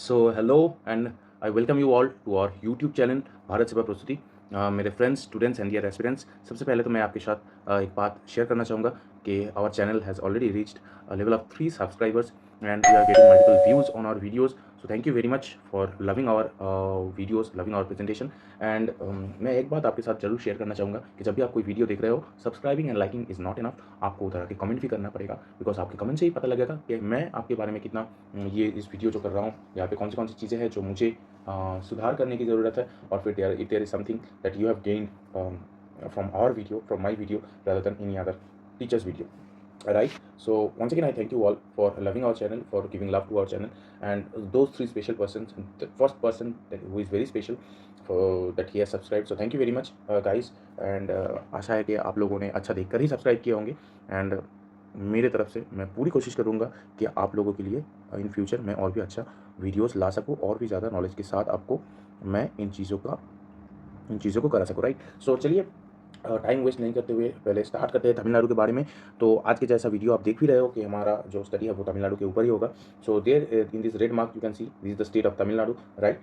So hello and I welcome you all to our YouTube channel Bharat Seva प्रस्तुति। मेरे friends, students and dear aspirants, सबसे पहले तो मैं आपके साथ एक बात शेयर करना चाहूँगा कि our channel has already reached a level of 3 subscribers and we are getting multiple views on our videos. So thank you very much for loving our videos, loving our presentation. And मैं एक बात आपके साथ जरूर share करना चाहूँगा कि जब भी आप कोई वीडियो देख रहे हो, subscribing and liking is not enough. आपको उधर आके कमेंट भी करना पड़ेगा, बिकॉज आपके कमेंट से ही पता लगेगा कि मैं आपके बारे में कितना ये इस वीडियो जो कर रहा हूँ यहाँ पे कौन सी चीज़ें हैं जो मुझे सुधार करने की ज़रूरत है, और फिर if there is something that you have gain from our video, from my video, rather than any other teacher's video. Right, so once again I thank you all for loving our channel, for giving love to our channel, and those three special persons, the first person who is very special for that he has subscribed, so thank you very much guys. And आशा है कि आप लोगों ने अच्छा देखकर ही subscribe किए होंगे, and मेरे तरफ से मैं पूरी कोशिश करूँगा कि आप लोगों के लिए इन फ्यूचर मैं और भी अच्छा वीडियोस ला सकूँ, और भी ज़्यादा नॉलेज के साथ आपको मैं इन चीज़ों को करा सकूँ। राइट, सो चलिए टाइम वेस्ट नहीं करते हुए पहले स्टार्ट करते हैं तमिलनाडु के बारे में। तो आज के जैसा वीडियो आप देख भी रहे हो कि हमारा जो स्टडी है वो तमिलनाडु के ऊपर ही होगा। So there in this red mark you can see this is the state of Tamil Nadu. Right,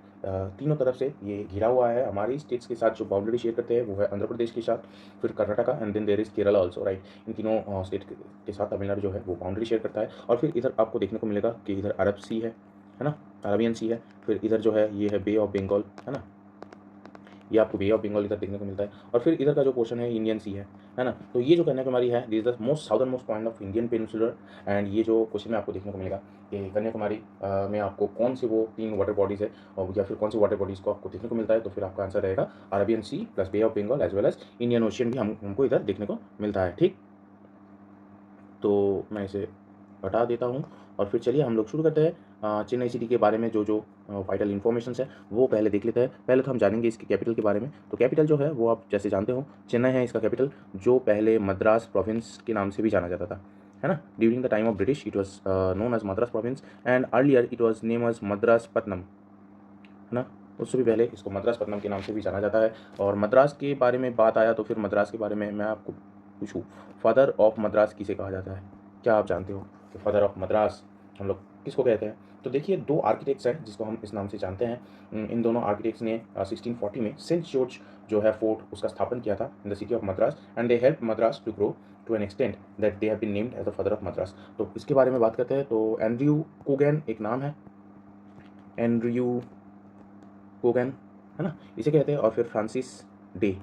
तीनों तरफ से ये घिरा हुआ है। हमारी स्टेट्स के साथ जो बाउंड्री शेयर करते हैं वो है आंध्र प्रदेश के साथ, फिर Karnataka, and then there is Kerala also. Right, इन तीनों स्टेट के साथ तमिलनाडु जो है वो बाउंड्री शेयर करता है। और फिर इधर आपको देखने को मिलेगा कि इधर अरब सी है ना, अरबियन सी है। फिर इधर जो है ये है बे ऑफ बंगाल, है ना, ये आपको बे ऑफ बंगाल इधर देखने को मिलता है। और फिर इधर का जो पोर्शन है इंडियन सी है ना। तो ये जो कन्याकुमारी है, this is the most southern most point of Indian peninsular. And ये जो क्वेश्चन में आपको देखने को मिलेगा कि कन्याकुमारी में आपको कौन से वो 3 वाटर बॉडीज़ है, और या फिर कौन से वाटर बॉडीज़ को आपको देखने को मिलता है, तो फिर आपका आंसर रहेगा Arabian sea plus Bay of Bengal as well as Indian ocean भी हमको इधर देखने को मिलता है। ठीक, तो मैं इसे हटा देता हूँ, और फिर चलिए हम लोग शुरू करते हैं। चेन्नई सिटी के बारे में जो वाइटल इन्फॉर्मेशन है वो पहले देख लेते हैं। पहले तो हम जानेंगे इसके कैपिटल के बारे में। तो कैपिटल जो है वो आप जैसे जानते हो चेन्नई है इसका कैपिटल, जो पहले मद्रास प्रोविंस के नाम से भी जाना जाता था, है ना। During the time of British it was known as Madras province, and earlier it was name as Madras Pattanam, है ना। उससे भी पहले इसको मद्रास पत्तनम के नाम से भी जाना जाता है। और मद्रास के बारे में बात आया तो फिर मद्रास के बारे में मैं आपको पूछूँ, फादर ऑफ मद्रास किसे कहा जाता है? क्या आप जानते हो कि फादर ऑफ मद्रास हम लोग किसको कहते हैं? तो देखिए, 2 आर्किटेक्ट्स हैं जिसको हम इस नाम से जानते हैं। इन दोनों आर्किटेक्ट्स ने 1640 में सेंट जॉर्ज जो है फोर्ट उसका स्थापन किया था in the city of Madras, and they help Madras to grow to an extent that they have been named as the father of Madras. तो इसके बारे में बात करते हैं। तो एंड्रयू कोगैन एक नाम है, एंड्रयू कोगैन, है ना, इसे कहते हैं। और फिर फ्रांसिस डे,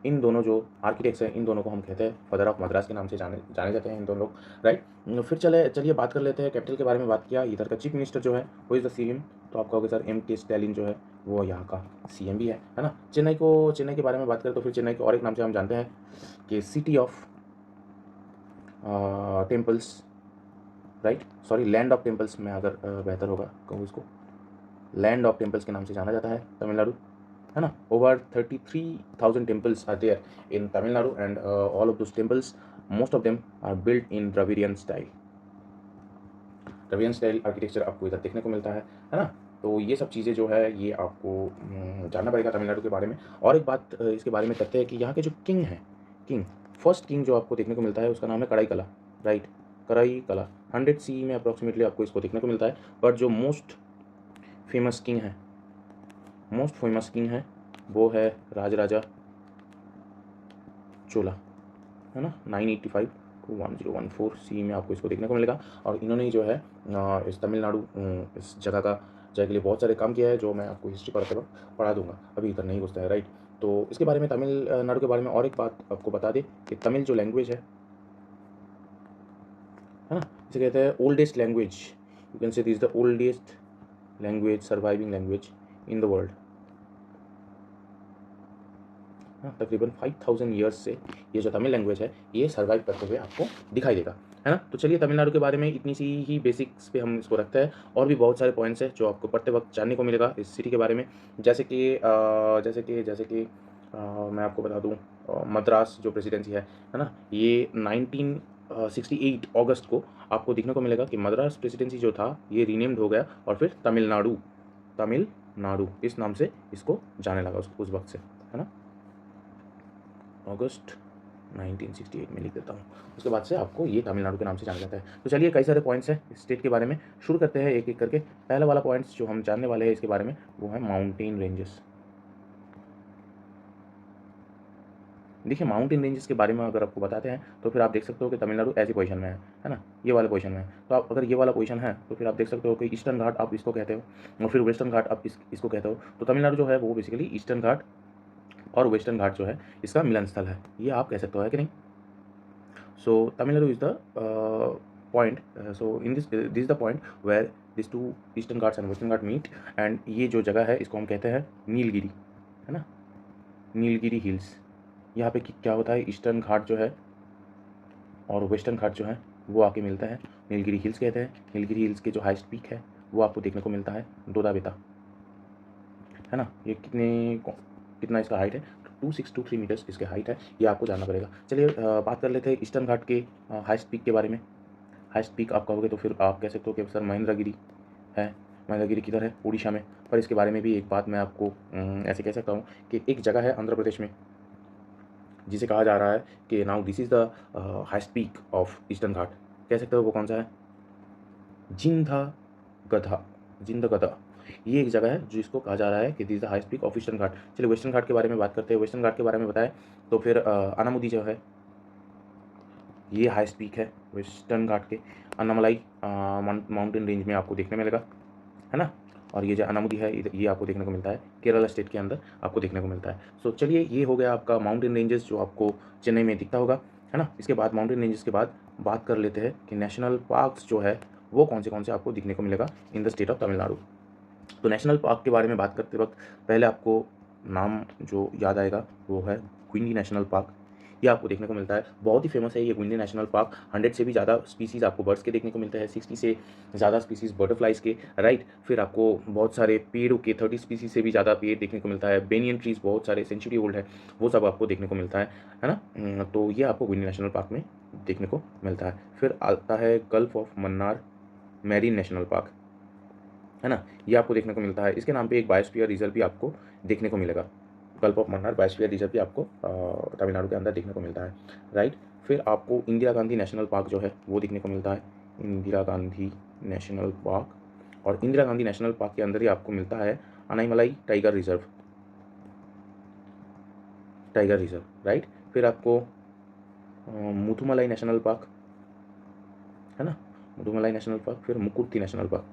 इन दोनों जो आर्किटेक्ट्स हैं इन दोनों को हम कहते हैं फादर ऑफ मद्रास के नाम से जाने जाते हैं इन दोनों लोग। राइट, फिर चलिए बात कर लेते हैं कैपिटल के बारे में। बात किया, इधर का चीफ मिनिस्टर जो है वो इज़ द सीएम। तो आप कहोगे सर M.K. स्टैलिन जो है वो यहाँ का सीएम भी है ना। चेन्नई के बारे में बात करें तो फिर चेन्नई को और एक नाम से हम जानते हैं कि city of temples. Right, sorry, land of temples में अगर बेहतर होगा कहूँ इसको, लैंड ऑफ टेम्पल्स के नाम से जाना जाता है तमिलनाडु, है ना। Over 33,000 temples are there in Tamil Nadu, and all of those temples most of them are built in Dravidian style. Dravidian style architecture आपको इधर देखने को मिलता है ना। तो ये सब चीज़ें जो है ये आपको जानना पड़ेगा तमिलनाडु के बारे में। और एक बात इसके बारे में करते हैं कि यहाँ के जो किंग हैं, फर्स्ट किंग जो आपको देखने को मिलता है उसका नाम है कड़ाई कला। राइट, कड़ाई कला 100 CE में अप्रॉक्सीमेटली आपको इसको देखने को मिलता है। बट जो मोस्ट फेमस किंग है वो है राजराजा चोला, है ना। 985 to 1014 CE में आपको इसको देखने को मिलेगा। और इन्होंने जो है इस तमिलनाडु इस जगह के लिए बहुत सारे काम किया है, जो मैं आपको हिस्ट्री पढ़ाते वक्त पढ़ा दूंगा, अभी इधर नहीं घुसता है। राइट, तो इसके बारे में तमिलनाडु के बारे में और एक बात आपको बता दें कि तमिल जो लैंग्वेज है ना, इसे कहते हैं oldest language. You can say this is the oldest language, surviving language in the world. हाँ, तकरीबन 5000 ईयर्स से ये जो तमिल लैंग्वेज है ये सर्वाइव करते हुए आपको दिखाई देगा, है ना। तो चलिए तमिलनाडु के बारे में इतनी सी ही बेसिक्स पे हम इसको रखते हैं। और भी बहुत सारे पॉइंट्स हैं जो आपको पढ़ते वक्त जानने को मिलेगा इस सिटी के बारे में, जैसे कि मैं आपको बता दूं, मद्रास जो प्रेसिडेंसी है ना, ये 1968 अगस्त को आपको देखने को मिलेगा कि मद्रास प्रेसिडेंसी जो था ये रीनेम्ड हो गया, और फिर तमिलनाडु इस नाम से इसको जाने लगा उस वक्त से, है ना। अगस्त 1968 में लिख देता हूँ। उसके बाद से आपको ये तमिलनाडु के नाम से जाना जाता है। तो चलिए कई सारे पॉइंट्स हैं इस स्टेट के बारे में, शुरू करते हैं एक-एक करके। पहला वाला पॉइंट्स जो हम जानने वाले हैं इसके बारे में वो है माउंटेन रेंजेस। देखिए माउंटेन रेंजेस के बारे में अगर आपको बताते हैं तो फिर आप देख सकते हो कि तमिलनाडु ऐसी पोजीशन में है ना? ये वाले पोजीशन में है। तो आप अगर ये वाला पोजीशन है तो फिर आप देख सकते हो कि ईस्टर्न घाट आप इसको कहते हो और फिर वेस्टर्न घाट आप इसको कहते हो। तो तमिलनाडु जो है वो बेसिकली ईस्टर्न घाट और वेस्टर्न घाट जो है इसका मिलन स्थल है। ये आप कह सकते हो, है कि नहीं? So Tamil Nadu is the point. So in this is the point where these two eastern Ghats and western Ghat meet, and ये जो जगह है इसको हम कहते हैं नीलगिरी, है ना? नीलगिरी हिल्स। यहाँ पे क्या होता है, ईस्टर्न घाट जो है और वेस्टर्न घाट जो है वो आके मिलता है, नीलगिरी हिल्स कहते हैं। नीलगिरी हिल्स के जो हाईएस्ट पीक है वो आपको देखने को मिलता है दोदा बेता, है ना? ये कितना इसका हाइट है, 2623 मीटर्स इसके हाइट है, ये आपको जानना पड़ेगा। चलिए बात कर लेते हैं ईस्टर्न घाट के हाईएस्ट पीक के बारे में। हाईएस्ट पीक आप कहोगे तो फिर आप कह सकते हो कि सर महेंद्रगिरी है। महेंद्रगिरी किधर है? उड़ीसा में। पर इसके बारे में भी एक बात मैं आपको ऐसे कह सकता हूँ कि एक जगह है आंध्र प्रदेश में जिसे कहा जा रहा है कि now this is the highest peak of eastern Ghat. कह सकते हो वो कौन सा है? जिंदा गधा। ये एक जगह है जिसको कहा जा रहा है कि this is the highest peak of eastern Ghat. चलिए वेस्टर्न घाट के बारे में बात करते हैं। वेस्टर्न घाट के बारे में बताएं तो फिर अनामुदी जो है ये हाईएस्ट पीक है वेस्टर्न घाट के। अन्नामलाई माउंटेन रेंज में आपको देखने मिलेगा, है ना? और ये जो अनामुदी है ये आपको देखने को मिलता है केरला स्टेट के अंदर आपको देखने को मिलता है। सो चलिए ये हो गया आपका माउंटेन रेंजेस जो आपको चेन्नई में दिखता होगा, है ना? इसके बाद माउंटेन रेंजेस के बाद बात कर लेते हैं कि नेशनल पार्क्स जो है वो कौन से आपको दिखने को मिलेगा in the state of Tamil Nadu. तो नेशनल पार्क के बारे में बात करते वक्त पहले आपको नाम जो याद आएगा वो है गुइंडी नेशनल पार्क। ये आपको देखने को मिलता है, बहुत ही फेमस है ये गुइंडी नेशनल पार्क। 100 से भी ज़्यादा स्पीसीज़ आपको बर्ड्स के देखने को मिलते हैं, 60 से ज़्यादा स्पीसीज़ बटरफ्लाइज़ के, राइट। फिर आपको बहुत सारे पेड़ों के 30 स्पीसीज़ से भी ज़्यादा पेड़ देखने को मिलता है। बेनियन ट्रीज़ बहुत सारे सेंचुरी ओल्ड है, वो सब आपको देखने को मिलता है ना? तो ये आपको गुइंडी नेशनल पार्क में देखने को मिलता है। फिर आता है gulf of Mannar marine national park, है ना? ये आपको देखने को मिलता है। इसके नाम पे एक बायोस्फीयर रिजर्व भी आपको देखने को मिलेगा। Gulf of Mannar biosphere reserve भी आपको तमिलनाडु के अंदर देखने को मिलता है, राइट। फिर आपको इंदिरा गांधी नेशनल पार्क जो है वो देखने को मिलता है, इंदिरा गांधी नेशनल पार्क। और इंदिरा गांधी नेशनल पार्क के अंदर ही आपको मिलता है अनाईमलाई टाइगर रिजर्व, राइट। फिर आपको मुथुमलाई नेशनल पार्क, है ना? मुथुमलाई नेशनल पार्क, फिर मुकुर्ती नेशनल पार्क।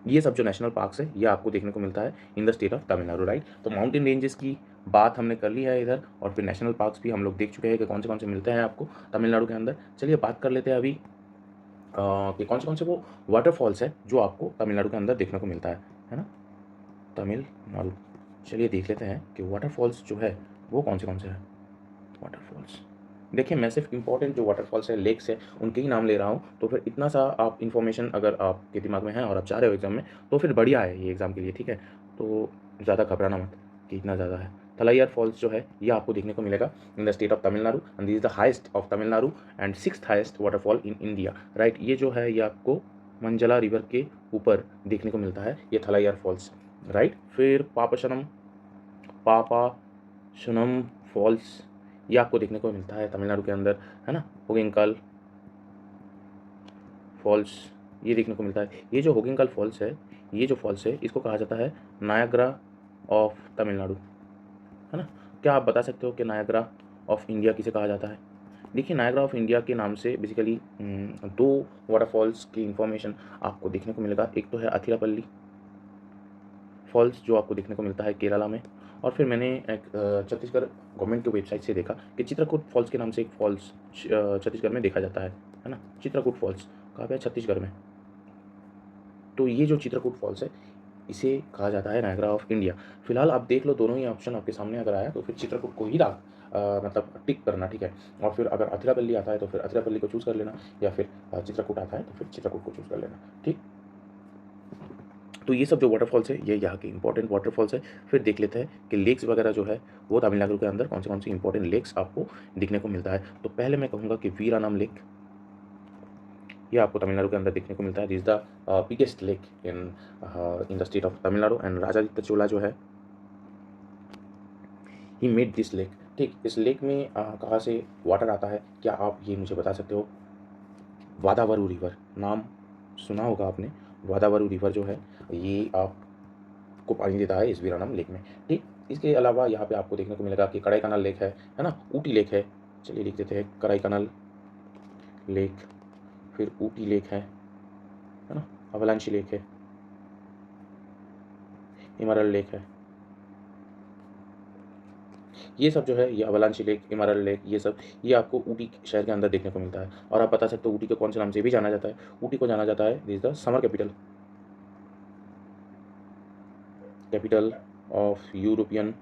ये सब जो नेशनल पार्क्स है ये आपको देखने को मिलता है in the state of Tamil Nadu, right. तो माउंटेन रेंजेस की बात हमने कर ली है इधर, और फिर नेशनल पार्क्स भी हम लोग देख चुके हैं कि कौन से मिलते हैं आपको तमिलनाडु के अंदर। चलिए बात कर लेते हैं अभी कि कौन से वो वाटरफॉल्स है जो आपको तमिलनाडु के अंदर देखने को मिलता है ना? तमिलनाडु। चलिए देख लेते हैं कि वाटरफॉल्स जो है वो कौन से हैं वाटरफॉल्स। देखिए मैं सिर्फ इंपॉर्टेंट जो वाटरफॉल्स है, लेक्स है, उनके ही नाम ले रहा हूँ। तो फिर इतना सा आप इन्फॉर्मेशन अगर आपके दिमाग में है और आप चाह रहे हो एग्जाम में तो फिर बढ़िया है ये एग्जाम के लिए, ठीक है। तो ज़्यादा घबराना मत कि इतना ज़्यादा है। थलाइयर फॉल्स जो है ये आपको देखने को मिलेगा in the state of Tamil Nadu, and this is the highest of Tamil Nadu and 6th highest waterfall in India, right. ये जो है ये आपको मंजला रिवर के ऊपर देखने को मिलता है ये थलाइयर फॉल्स, राइट। फिर पापाशनम फॉल्स ये आपको देखने को मिलता है तमिलनाडु के अंदर, है ना। होगिंकल फॉल्स ये देखने को मिलता है। ये जो होगिंकल फॉल्स है, ये जो फॉल्स है इसको कहा जाता है नायग्रा ऑफ तमिलनाडु, है ना। क्या आप बता सकते हो कि नायग्रा ऑफ इंडिया किसे कहा जाता है? देखिए नायग्रा ऑफ इंडिया के नाम से बेसिकली 2 वाटरफॉल्स की इंफॉर्मेशन आपको देखने को मिलेगा। एक तो है अथिरापल्ली फॉल्स जो आपको देखने को मिलता है केरला में, और फिर मैंने एक छत्तीसगढ़ गवर्नमेंट की वेबसाइट से देखा कि चित्रकूट फॉल्स के नाम से एक फॉल्स छत्तीसगढ़ में देखा जाता है ना। चित्रकूट फॉल्स कहाँ पे है? छत्तीसगढ़ में। तो ये जो चित्रकूट फॉल्स है इसे कहा जाता है नायग्रा ऑफ इंडिया। फिलहाल आप देख लो दोनों ही ऑप्शन आपके सामने अगर आया तो फिर चित्रकूट को ही मतलब टिक करना, ठीक है। और फिर अगर अथिरापल्ली आता है तो फिर अथिरापल्ली को चूज़ कर लेना, या फिर चित्रकूट आता है तो फिर चित्रकूट को चूज़ कर लेना, ठीक। तो ये सब जो वाटरफॉल्स है ये यहाँ के इंपॉर्टेंट वाटरफॉल्स है। फिर देख लेते हैं कि लेक्स वगैरह जो है वो तमिलनाडु के अंदर कौन सी इंपॉर्टेंट लेक्स आपको दिखने को मिलता है। तो पहले मैं कहूँगा कि वीरानाम लेक ये आपको तमिलनाडु के अंदर देखने को मिलता है। This is the biggest lake in the state of Tamil Nadu. And Rajaditya Chola जो है ही मेड दिस लेक। ठीक, इस लेक में कहाँ से वाटर आता है, क्या आप ये मुझे बता सकते हो? वादावरू रिवर, नाम सुना होगा आपने। वादावरू रिवर जो है ये आपको पानी देता है इस वीरानम लेक में। ठीक, इसके अलावा यहाँ पे आपको देखने को मिलेगा कि कड़ाईकनाल लेक है ना, ऊटी लेक है। चलिए लिख देते हैं कड़ाईकनाल लेक, फिर ऊटी लेक है ना, अवलांची लेक है, इमरल लेक है। ये सब जो है, ये अवलांची लेक, इमरल लेक, ये सब ये आपको ऊटी शहर के अंदर देखने को मिलता है। और आप बता सकते हो ऊटी को कौन से नाम से भी जाना जाता है? ऊटी को जाना जाता है this is the summer capital, capital of European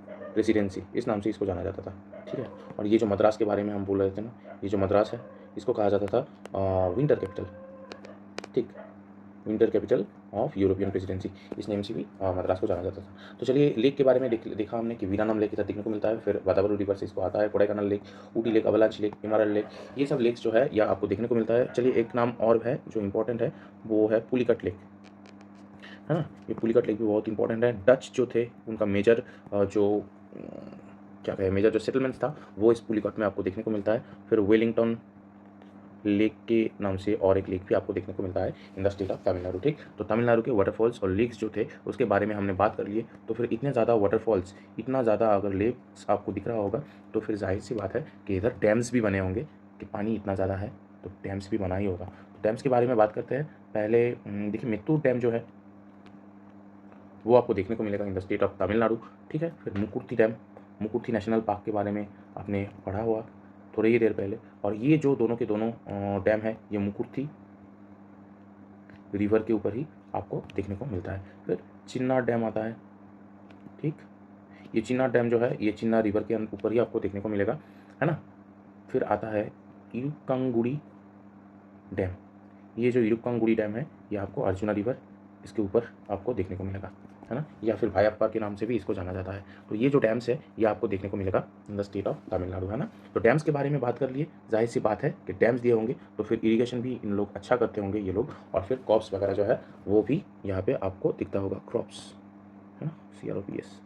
presidency, इस नाम से इसको जाना जाता था। ठीक है, और ये जो मद्रास के बारे में हम बोल रहे थे ना, ये जो मद्रास है इसको कहा जाता था विंटर कैपिटल। ठीक, winter capital of European presidency, इस नेम से भी मद्रास को जाना जाता था। तो चलिए लेक के बारे में देखा हमने कि वीरानम लेक इधर देखने को मिलता है, फिर वादावरू रिवर से इसको आता है Kodaikanal lake, Ooty lake, Avalanche lake, Emerald lake, ये सब लेक्स जो है यह आपको देखने को मिलता है। चलिए एक नाम और है जो इंपॉर्टेंट है, वो है पुलिकट लेक, है ना। ये पुलिकट लेक भी बहुत इंपॉर्टेंट है। डच जो थे उनका मेजर जो क्या कहें, मेजर जो सेटलमेंट्स था वो इस पुलिकट में आपको देखने को मिलता है। फिर वेलिंगटन लेक के नाम से और एक लेक भी आपको देखने को मिलता है in the state of Tamil Nadu. ठीक, तो तमिलनाडु के वाटरफॉल्स और लेक्स जो थे उसके बारे में हमने बात कर लिए। तो फिर इतने ज़्यादा वाटरफॉल्स, इतना ज़्यादा अगर लेक्स आपको दिख रहा होगा तो फिर जाहिर सी बात है कि इधर डैम्स भी बने होंगे, कि पानी इतना ज़्यादा है तो डैम्स भी बना ही होगा। तो डैम्स के बारे में बात करते हैं। पहले देखिए मित्तूर डैम जो है वो आपको देखने को मिलेगा in the state of Tamil Nadu. ठीक है, फिर Mukurthi dam, Mukurthi national park के बारे में आपने पढ़ा हुआ थोड़ी ही देर पहले। और ये जो दोनों के दोनों डैम है ये मुकुर्थी रिवर के ऊपर ही आपको देखने को मिलता है। फिर चिन्नार डैम आता है। ठीक, ये चिन्नार डैम जो है ये चिन्नार रिवर के ऊपर ही आपको देखने को मिलेगा, है ना। फिर आता है इरुक्कांगुड़ी डैम, ये जो इरुक्कांगुड़ी डैम है ये आपको अर्जुना रिवर इसके ऊपर आपको देखने को मिलेगा, है ना, या फिर भायप्पा के नाम से भी इसको जाना जाता है। तो ये जो डैम्स है ये आपको देखने को मिलेगा in the state of Tamil Nadu, है ना। तो डैम्स के बारे में बात कर लिए, जाहिर सी बात है कि डैम्स दिए होंगे तो फिर इरिगेशन भी इन लोग अच्छा करते होंगे ये लोग, और फिर क्रॉप्स वगैरह जो है वो भी यहाँ पे आपको दिखता होगा, क्रॉप्स, है ना, CROPS,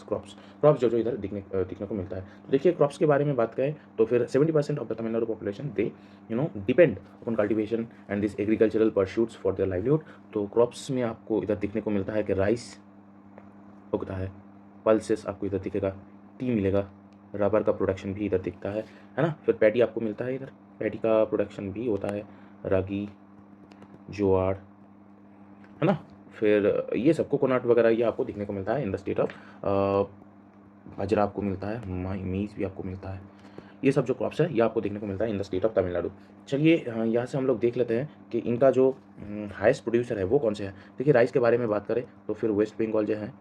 क्रॉप्स, क्रॉप्स जो इधर दिखने को मिलता है। तो देखिए क्रॉप्स के बारे में बात करें तो फिर 70% of the Tamil Nadu population they depend upon cultivation and this agricultural pursuits for their livelihood. तो क्रॉप्स में आपको इधर दिखने को मिलता है कि राइस उगता है, पल्सेस आपको इधर दिखेगा, टी मिलेगा, रबर का प्रोडक्शन भी इधर दिखता है ना। फिर पैडी आपको मिलता है, इधर पैडी का प्रोडक्शन भी होता है, रागी, ज्वार, है ना। फिर ये सब कोकोनट वगैरह ये आपको देखने को मिलता है इन द स्टेट ऑफ, बाजरा आपको मिलता है, मीज़ भी आपको मिलता है। ये सब जो क्रॉप्स है ये आपको देखने को मिलता है in the state of Tamil Nadu. चलिए यहाँ से हम लोग देख लेते हैं कि इनका जो हाईएस्ट प्रोड्यूसर है वो कौन से है। देखिए राइस के बारे में बात करें तो फिर वेस्ट बंगाल जो है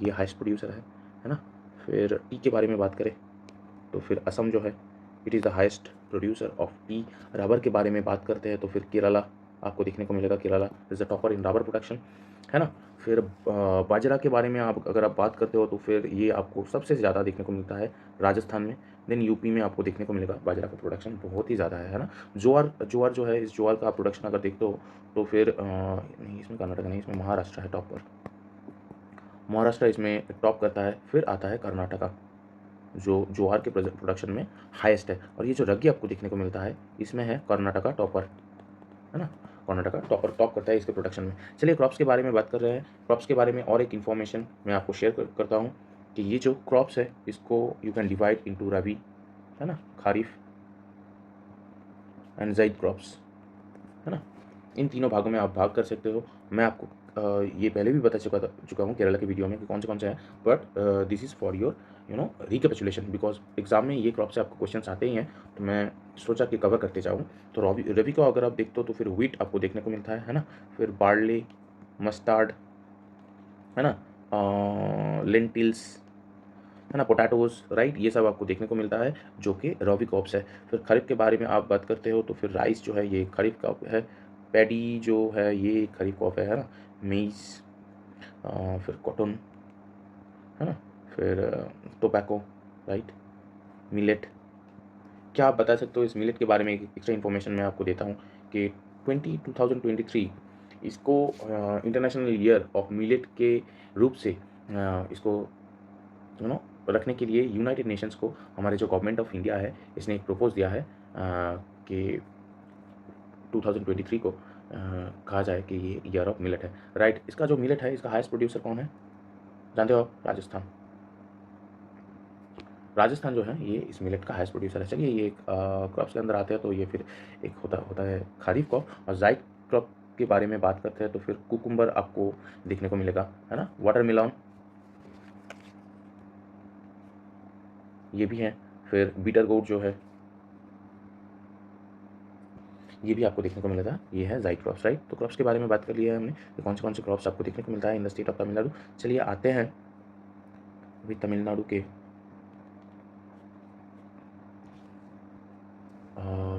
ये हाईएस्ट प्रोड्यूसर है ना। फिर टी के बारे में बात करें तो फिर असम जो है it is the highest producer of T. Rubber के बारे में बात करते हैं तो फिर केरला आपको देखने को मिलेगा, Kerala is the topper in rubber production, है ना। फिर बाजरा के बारे में अगर आप बात करते हो तो फिर ये आपको सबसे ज़्यादा देखने को मिलता है राजस्थान में। देन यूपी में आपको देखने को मिलेगा बाजरा का प्रोडक्शन बहुत ही ज़्यादा है ना। ज्वार जो है, इस ज्वार का प्रोडक्शन अगर देखते हो तो फिर नहीं, इसमें कर्नाटक नहीं, इसमें महाराष्ट्र है टॉप पर, महाराष्ट्र इसमें टॉप करता है। फिर आता है कर्नाटका जो ज्वार के प्रोडक्शन में हाईएस्ट है। और ये जो रग्गी आपको देखने को मिलता है इसमें है कर्नाटका टॉपर, है ना, कर्नाटका टॉप करता है इसके प्रोडक्शन में। चलिए क्रॉप्स के बारे में बात कर रहे हैं। क्रॉप्स के बारे में और एक इन्फॉर्मेशन मैं आपको शेयर करता हूँ कि ये जो क्रॉप्स है इसको यू कैन डिवाइड इनटू रबी, है ना, खारिफ एंड ज़ैद क्रॉप्स, है ना। इन तीनों भागों में आप भाग कर सकते हो। मैं आपको ये पहले भी बता चुका हूँ केरला के वीडियो में कि कौन से हैं, but this is for your recapitulation, because exam में ये क्रॉप से आपको क्वेश्चंस आते ही हैं तो मैं सोचा कि कवर करते जाऊँ। तो रबी को अगर आप देखते हो तो फिर व्हीट आपको देखने को मिलता है ना। फिर बार्ले, मस्टार्ड, है ना, लेंटिल्स, है ना, पोटैटोज़, राइट, ये सब आपको देखने को मिलता है जो कि रबी क्रॉप्स है। फिर खरीफ के बारे में आप बात करते हो तो फिर राइस जो है ये खरीफ क्रॉप है, पैडी जो है ये खरीफ क्रॉप है ना, मेज़, फिर कॉटन, है ना, फिर टोबैको, राइट, मिलेट। क्या आप बता सकते हो इस मिलेट के बारे में? एक एक्स्ट्रा इन्फॉर्मेशन मैं आपको देता हूँ कि 2023 इसको इंटरनेशनल ईयर ऑफ मिलेट के रूप से इसको रखने के लिए यूनाइटेड नेशंस को हमारे जो गवर्नमेंट ऑफ इंडिया है इसने एक प्रपोज दिया है कि 2023 को कहा जाए कि ये ईयर ऑफ मिलेट है, राइट। इसका जो मिलेट है इसका हाईएस्ट प्रोड्यूसर कौन है, जानते हो आप? राजस्थान। राजस्थान जो है ये इस मिलेट का हाईएस्ट प्रोड्यूसर है। चलिए ये एक क्रॉप्स के अंदर आते हैं, तो ये फिर एक होता है खरीफ क्रॉप, और जायद क्रॉप के बारे में बात करते हैं तो फिर कुकुम्बर आपको देखने को मिलेगा, है ना। वाटरमेलन ये भी है, फिर बीटर गोट जो है ये भी आपको देखने को मिलेगा, ये है जायद क्रॉप्स, राइट। तो क्रॉप्स के बारे में बात कर लिया है हमने कि कौन से क्रॉप्स आपको देखने को मिलता है in the state of Tamil Nadu. चलिए आते हैं अभी तमिलनाडु के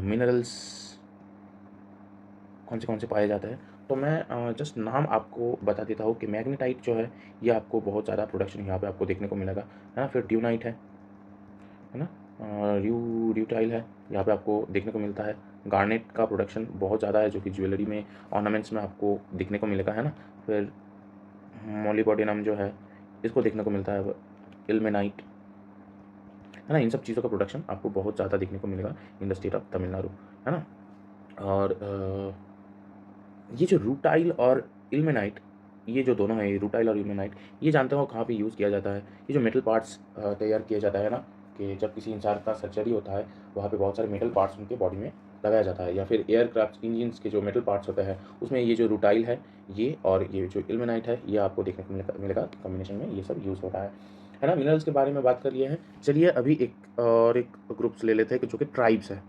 मिनरल्स कौन से पाए जाते हैं। तो मैं जस्ट नाम आपको बता देता हूँ कि मैग्नेटाइट जो है ये आपको बहुत ज़्यादा प्रोडक्शन यहाँ पे आपको देखने को मिलेगा, है ना। फिर ड्यूनाइट है ना, ड्यूटाइल है, यहाँ पे आपको देखने को मिलता है। गार्नेट का प्रोडक्शन बहुत ज़्यादा है जो कि ज्वेलरी में, ऑर्नामेंट्स में आपको देखने को मिलेगा, है ना। फिर मोलिबॉडिनम जो है इसको देखने को मिलता है। इल्मेनाइट, है ना। इन सब चीज़ों का प्रोडक्शन आपको बहुत ज़्यादा देखने को मिलेगा in the state of Tamil Nadu, है ना। और ये जो रूटाइल और इल्मेनाइट, ये जो दोनों है, रूटाइल और इल्मेनाइट, ये जानते हो कहाँ पे यूज़ किया जाता है। ये जो मेटल पार्ट्स तैयार किया जाता है ना, कि जब किसी इंसान का सर्जरी होता है वहाँ पे बहुत सारे मेटल पार्ट्स उनके बॉडी में लगाया जाता है, या फिर एयरक्राफ्ट इंजन्स के जो मेटल पार्ट्स होते हैं उसमें ये जो रूटाइल है ये और ये जो इल्मेनाइट है ये आपको देखने को मिलेगा कॉम्बिनेशन में ये सब यूज़ होता है ना। मिनरल्स के बारे में बात कर लिए हैं। चलिए अभी एक ग्रुप्स ले लेते हैं कि जो कि ट्राइब्स है,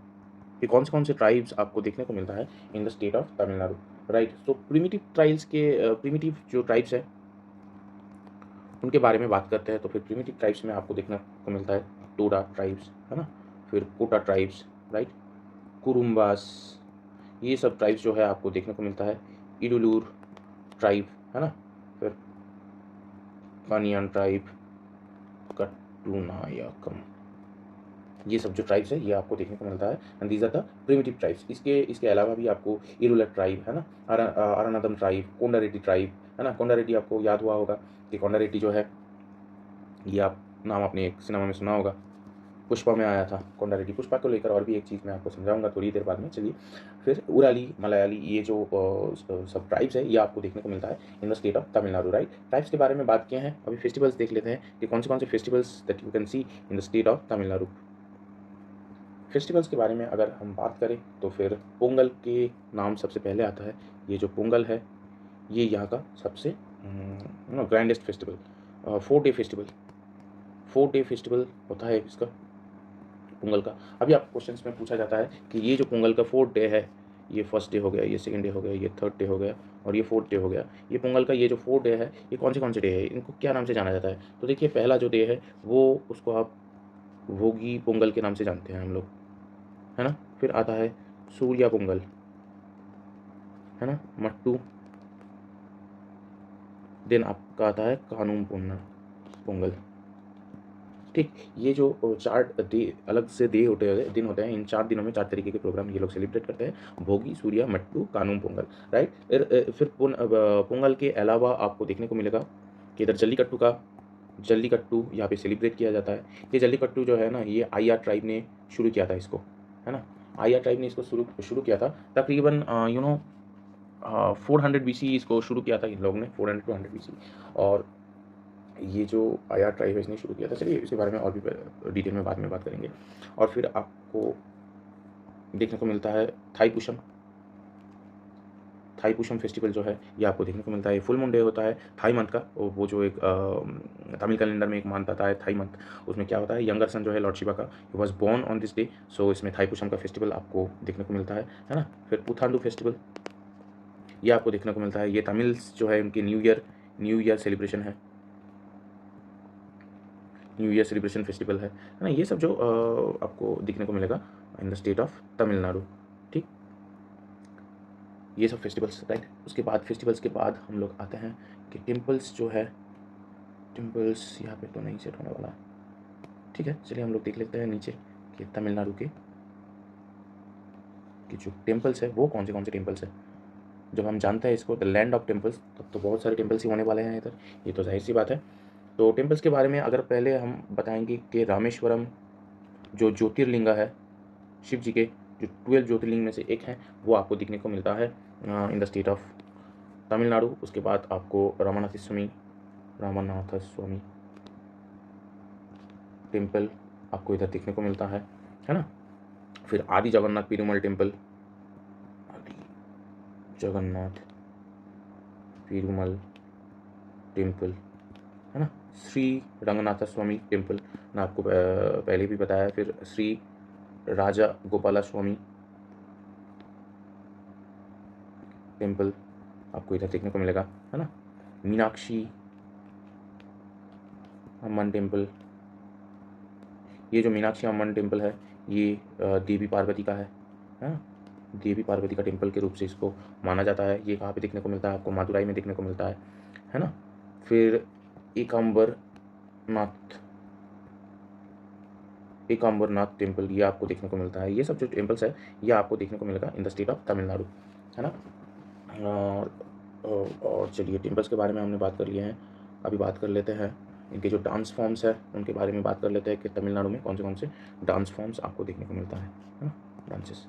कि कौन से ट्राइब्स आपको देखने को मिलता है in the state of Tamil Nadu, right. तो प्रिमिटिव जो ट्राइब्स है उनके बारे में बात करते हैं। तो फिर प्रिमिटिव ट्राइब्स में आपको देखने को मिलता है टोडा ट्राइब्स, है ना। फिर कोटा ट्राइब्स, राइट। कुरुम्बास, ये सब ट्राइब्स जो है आपको देखने को मिलता है। इडुलूर ट्राइब, है ना। फिर कानियान ट्राइब, कटूनायकम, ये सब जो ट्राइब्स है ये आपको देखने को मिलता है, and these are the primitive tribes. इसके अलावा भी आपको इरुलर ट्राइब, है ना, अरानादम ट्राइब, कोंडारेड्डी ट्राइब, है ना। कोंडारेड्डी आपको याद हुआ होगा कि कोंडारेड्डी जो है ये आप नाम आपने एक सिनेमा में सुना होगा, पुष्पा में आया था कोंडारेड्डी। पुष्पा को लेकर और भी एक चीज़ मैं आपको समझाऊंगा थोड़ी देर बाद में। चलिए फिर उराली, मलयाली, ये जो सब ट्राइब्स है ये आपको देखने को मिलता है in the state of Tamil Nadu, right. Tribes के बारे में बात किए हैं, अभी फेस्टिवल्स देख लेते हैं कि कौन से festivals that you can C in the state of Tamil Nadu. Festivals के बारे में अगर हम बात करें तो फिर पोंगल के नाम सबसे पहले आता है। ये जो पोंगल है ये यहाँ का सबसे ग्रैंडेस्ट फेस्टिवल, 4 डे फेस्टिवल होता है इसका पोंगल का। अभी आप क्वेश्चंस में पूछा जाता है कि ये जो पोंगल का 4 डे है, ये फर्स्ट डे हो गया, ये सेकंड डे हो गया, ये थर्ड डे हो गया और ये फोर्थ डे हो गया। ये पोंगल का ये जो 4 डे है ये कौन से डे है, इनको क्या नाम से जाना जाता है। तो देखिए पहला जो डे है वो उसको आप भोगी पोंगल के नाम से जानते हैं हम लोग, है ना। फिर आता है सूर्या पोंगल, है ना, मट्टू। देन आपका आता है कानून पोंगल, ठीक। ये जो 4 डे अलग से दिन होते हैं, इन 4 दिनों में 4 तरीके के प्रोग्राम ये लोग सेलिब्रेट करते हैं, भोगी, सूर्या, मट्टू, कानून पोंगल, राइट। फिर पोंगल के अलावा आपको देखने को मिलेगा कि इधर जल्लीकट्टू यहाँ पे सेलिब्रेट किया जाता है। ये जल्लीकट्टू जो है ना ये आईआर ट्राइब ने शुरू किया था इसको, है ना। आईआर ट्राइब ने इसको शुरू किया था तकरीबन 400 BC इसको शुरू किया था इन लोगों ने, 400 to 100 BC। और ये जो आईआर ट्राइब है इसने शुरू किया था। चलिए इसके बारे में और भी डिटेल में बाद में बात करेंगे। और फिर आपको देखने को मिलता है थाईपुशम फेस्टिवल जो है ये आपको देखने को मिलता है। फुल मून डे होता है थाई मंथ का, वो जो एक तमिल कैलेंडर में एक मंथ आता है थाई मंथ, उसमें क्या होता है यंगर सन जो है लॉर्ड शिवा का, he was born on this day, so इसमें थाईपुशम का फेस्टिवल आपको देखने को मिलता है ना। फिर पुथांडू फेस्टिवल ये आपको देखने को मिलता है। ये तमिल्स जो है उनकी न्यू ईयर सेलिब्रेशन है, न्यू ईयर सेलिब्रेशन फेस्टिवल है ना। ये सब जो आपको देखने को मिलेगा in the state of Tamil Nadu, ठीक। ये सब फेस्टिवल्स, राइट। उसके बाद फेस्टिवल्स के बाद हम लोग आते हैं कि टेम्पल्स जो है, टेम्पल्स यहाँ पे तो नहीं सेट होने वाला, ठीक है। चलिए हम लोग देख लेते हैं नीचे कि तमिलनाडु के जो टेम्पल्स है वो कौन से टेम्पल्स है। जब हम जानते हैं इसको द लैंड ऑफ टेम्पल्स, तब तो बहुत सारे टेम्पल्स ही होने वाले हैं इधर, ये तो जाहिर सी बात है। तो टेम्पल्स के बारे में अगर पहले हम बताएंगे कि रामेश्वरम जो ज्योतिर्लिंग है शिव जी के, जो 12 ज्योतिर्लिंग में से एक है, वो आपको दिखने को मिलता है in the state of Tamil Nadu. उसके बाद आपको रामानाथ स्वामी टेम्पल आपको इधर देखने को मिलता है ना। फिर आदि जगन्नाथ पेरुमल टेम्पल, आदि जगन्नाथ पेरुमल टेम्पल है ना। श्री रंगनाथ स्वामी टेम्पल ना, आपको पहले भी बताया। फिर श्री राजा गोपाला स्वामी टेम्पल आपको इधर देखने को मिलेगा है ना। मीनाक्षी अम्मन टेम्पल, ये जो मीनाक्षी अम्मन टेम्पल है ये देवी पार्वती का है ना। देवी पार्वती का टेम्पल के रूप से इसको माना जाता है। ये कहाँ पे देखने को मिलता है? आपको मदुराई में देखने को मिलता है ना। फिर एकाम्बरनाथ टेम्पल ये आपको देखने को मिलता है। ये सब जो टेम्पल्स है ये आपको देखने को मिलेगा in the state of Tamil Nadu है ना। और चलिए टेम्पल्स के बारे में हमने बात कर लिए हैं, अभी बात कर लेते हैं इनके जो डांस फॉर्म्स है उनके बारे में बात कर लेते हैं कि तमिलनाडु में कौन से डांस फॉर्म्स आपको देखने को मिलता है ना, डांसेस।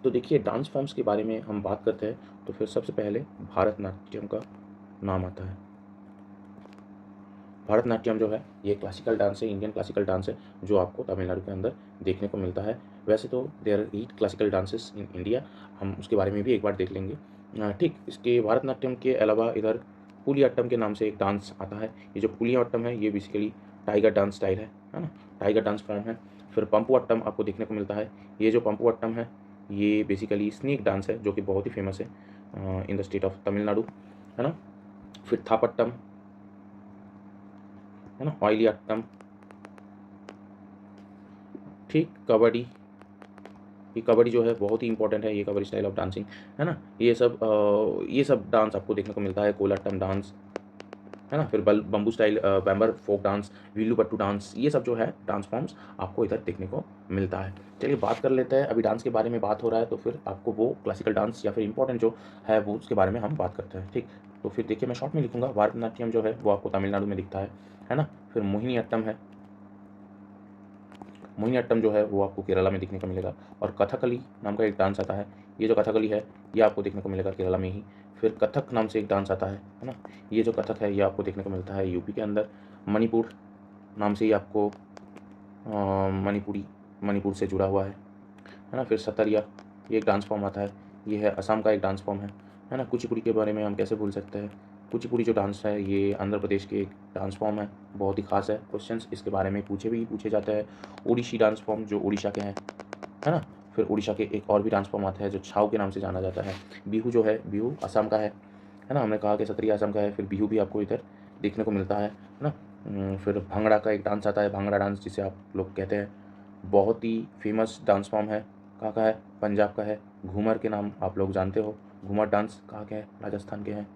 तो देखिए डांस फॉर्म्स के बारे में हम बात करते हैं तो फिर सबसे पहले भारतनाट्यम का नाम आता है। भारतनाट्यम जो है ये क्लासिकल डांस है, इंडियन क्लासिकल डांस है, जो आपको तमिलनाडु के अंदर देखने को मिलता है। वैसे तो there are 8 classical dances in India, हम उसके बारे में भी एक बार देख लेंगे ठीक। इसके भारतनाट्यम के अलावा इधर पुलियाट्टम के नाम से एक डांस आता है। ये जो पुलियाट्टम है ये बेसिकली टाइगर डांस स्टाइल है ना, टाइगर डांस फॉर्म है। फिर पंपुअट्टम आपको देखने को मिलता है। ये जो पंपुअट्टम है ये बेसिकली स्नेक डांस है जो कि बहुत ही फेमस है in the state of Tamil Nadu है ना। फिर थापट्टम है ना, ऑयली अट्टम ठीक। कबड्डी, ये कबड्डी जो है बहुत ही इंपॉर्टेंट है, ये कबड्डी स्टाइल ऑफ डांसिंग है ना। ये सब डांस आपको देखने को मिलता है। कोलाट्टम डांस है ना। फिर bamboo style बैम्बर folk dance, विल्लुपट्टू dance, ये सब जो है डांस फॉर्म्स आपको इधर देखने को मिलता है। चलिए बात कर लेते हैं, अभी डांस के बारे में बात हो रहा है तो फिर आपको वो क्लासिकल डांस या फिर इंपॉर्टेंट जो है वो उसके बारे में हम बात करते हैं ठीक। तो फिर देखिए मैं शॉर्ट में लिखूंगा, भारतनाट्यम जो है वो आपको तमिलनाडु में दिखता है ना। फिर मोहिनी अट्टम है, मोहिनी अट्टम जो है वो आपको केरला में देखने को मिलेगा। और कथकली नाम का एक डांस आता है, ये जो कथकली है ये आपको देखने को मिलेगा केरला में ही। फिर कथक नाम से एक डांस आता है ना, ये जो कथक है ये आपको देखने को मिलता है यूपी के अंदर। मणिपुर नाम से ही आपको मणिपुर से जुड़ा हुआ है ना। फिर सतरिया ये एक डांस फॉर्म आता है, ये है असम का एक डांस फॉर्म है ना। कुचिपुड़ी के बारे में हम कैसे भूल सकते हैं? कुचिपुड़ी जो डांस है ये आंध्र प्रदेश के एक डांस फॉर्म है, बहुत ही खास है। क्वेश्चंस इसके बारे में पूछे जाते हैं। ओडिशी डांस फॉर्म जो उड़ीसा के हैं है ना। फिर उड़ीसा के एक और भी डांस फॉर्म आता है जो छाऊ के नाम से जाना जाता है। बिहू जो है, बिहू असम का है ना। हमने कहा कि सत्रिया असम का है, फिर बिहू भी आपको इधर देखने को मिलता है ना। फिर भांगड़ा का एक डांस आता है, भांगड़ा डांस जिसे आप लोग कहते हैं, बहुत ही फेमस डांस फॉर्म है। कहाँ का है? पंजाब का है। घूमर के नाम आप लोग जानते हो, घूमर डांस कहाँ के हैं? राजस्थान के हैं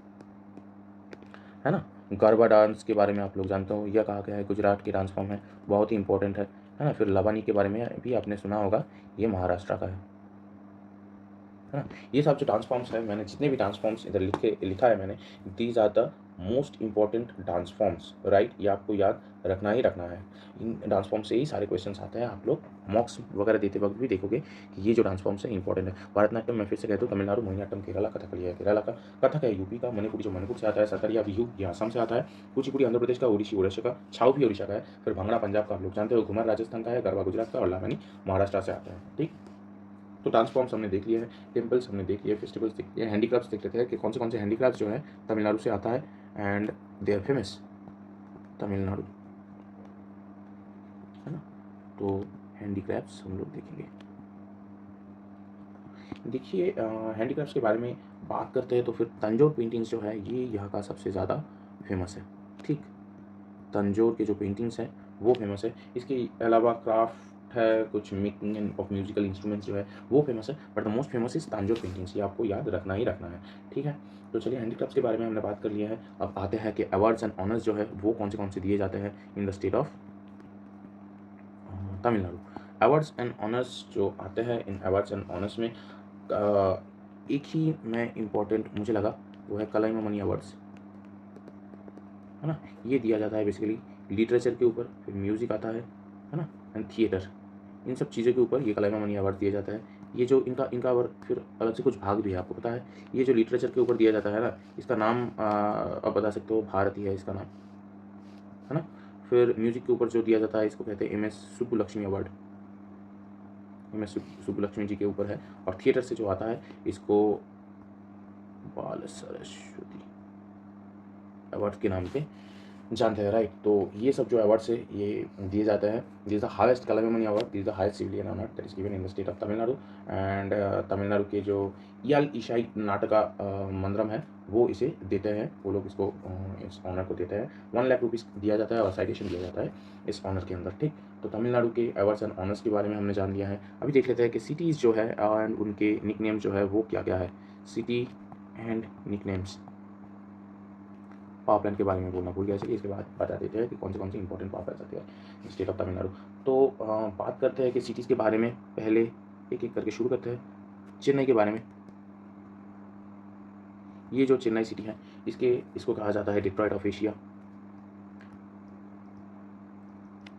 है ना। गरबा डांस के बारे में आप लोग जानते हो, यह कहाँ का है? गुजरात की डांस फॉर्म है, बहुत ही इंपॉर्टेंट है ना। फिर लवानी के बारे में भी आपने सुना होगा, ये महाराष्ट्र का है ना। ये सब जो डांस फॉर्म्स है, मैंने जितने भी डांस फॉर्म्स इधर लिखा है मैंने, these are the most important dance forms right, ये आपको याद रखना ही रखना है। इन डांस फॉर्म से ही सारे क्वेश्चंस आते हैं, आप लोग मॉक्स वगैरह देते वक्त भी देखोगे कि ये जो डांस फॉर्म्स है इंपॉर्टेंट है। भारतनाट्यम मैं फिर से कहता हूँ तमिलनाडु, मोहिनीअट्टम केरला, कथकली है केरला का, कथक है यूपी का, मणिपुरी जो मणिपुर से आता है, सतरिया बिहू ये असम से आता है, कुचिपुड़ी आंध्र प्रदेश का, ओडिशी उड़ीसा का, छाऊ भी उड़ीसा का है। फिर भांगड़ा पंजाब का आप लोग जानते हो, घुमर राजस्थान का है, गरबा गुजरात का और लावनी महाराष्ट्र से आता है ठीक। तो डांस फॉर्म्स हमने देख लिए हैं, टेम्पल्स हमने देख लिए, फेस्टिवल्स देख लिए, हैंडीक्राफ्ट्स देख लेते हैं कि कौन से हैंडीक्राफ्ट्स जो है तमिलनाडु से आता है and they are famous Tamil Nadu है ना। तो हैंडीक्राफ्ट्स हम लोग देखेंगे। देखिए हैंडीक्राफ्ट्स के बारे में बात करते हैं तो फिर तंजौर पेंटिंग्स जो है ये यहाँ का सबसे ज़्यादा फेमस है ठीक। तंजौर के जो पेंटिंग्स हैं वो फेमस है। इसके अलावा क्राफ्ट है, कुछ मेकिंग ऑफ म्यूजिकल इंस्ट्रूमेंट्स जो है वो फेमस है, but the most famous is Tanjore paintings, ये आपको याद रखना ही रखना है ठीक है। तो चलिए हैंडीक्राफ्ट्स के बारे में हमने बात कर लिया है, अब आते हैं कि अवार्ड्स एंड ऑनर्स जो है वो कौन से दिए जाते हैं इन the state of Tamil Nadu. Awards and honours जो आते हैं, इन अवार्ड्स एंड ऑनर्स में एक ही मैं इम्पोर्टेंट मुझे लगा वो है कलाइमामणि अवार्ड्स है ना। ये दिया जाता है बेसिकली लिटरेचर के ऊपर, फिर म्यूज़िक आता है ना, एंड थिएटर, इन सब चीज़ों के ऊपर ये कलाइमामणि अवार्ड दिया जाता है। ये जो इनका इनका अवार्ड फिर अलग से कुछ भाग भी है, आपको पता है। ये जो लिटरेचर के ऊपर दिया जाता है ना, इसका नाम आप बता सकते हो, भारती है इसका नाम, है ना। फिर म्यूज़िक के ऊपर जो दिया जाता है इसको कहते हैं M S Subbulakshmi award, M S Subbulakshmi ji के ऊपर है। और थिएटर से जो आता है इसको बाल सरस्वती अवार्ड के नाम पे जानते हैं, राइट। तो ये सब जो अवार्ड्स है ये दिए जाते हैं। This the highest Kalaimamani award, this the highest civilian award that is given in the state of Tamil Nadu. And Tamil Nadu के जो इयाल ईशाई नाटका मंदिरम है वो इसे देते हैं, वो लोग इसको इस ऑनर को देते हैं। 1 लाख रुपीज़ दिया जाता है और साइटेशन दिया जाता है इस ऑनर के अंदर, ठीक। तो तमिलनाडु के अवार्ड्स एंड ऑनर्स के बारे में हमने जान लिया है। अभी देख लेते हैं कि सिटीज़ जो है एंड उनके निकनेम जो है वो क्या क्या है। City and nicknames, power plant के बारे में बोलना भूल गया, चलिए इसके बाद बता देते हैं कि कौन से इंपॉर्टेंट पावर प्लांट आते हैं स्टेट ऑफ तमिलनाडु। तो बात करते हैं कि सिटीज़ के बारे में, पहले एक एक करके शुरू करते हैं। चेन्नई के बारे में, ये जो चेन्नई सिटी है इसको कहा जाता है Detroit of Asia,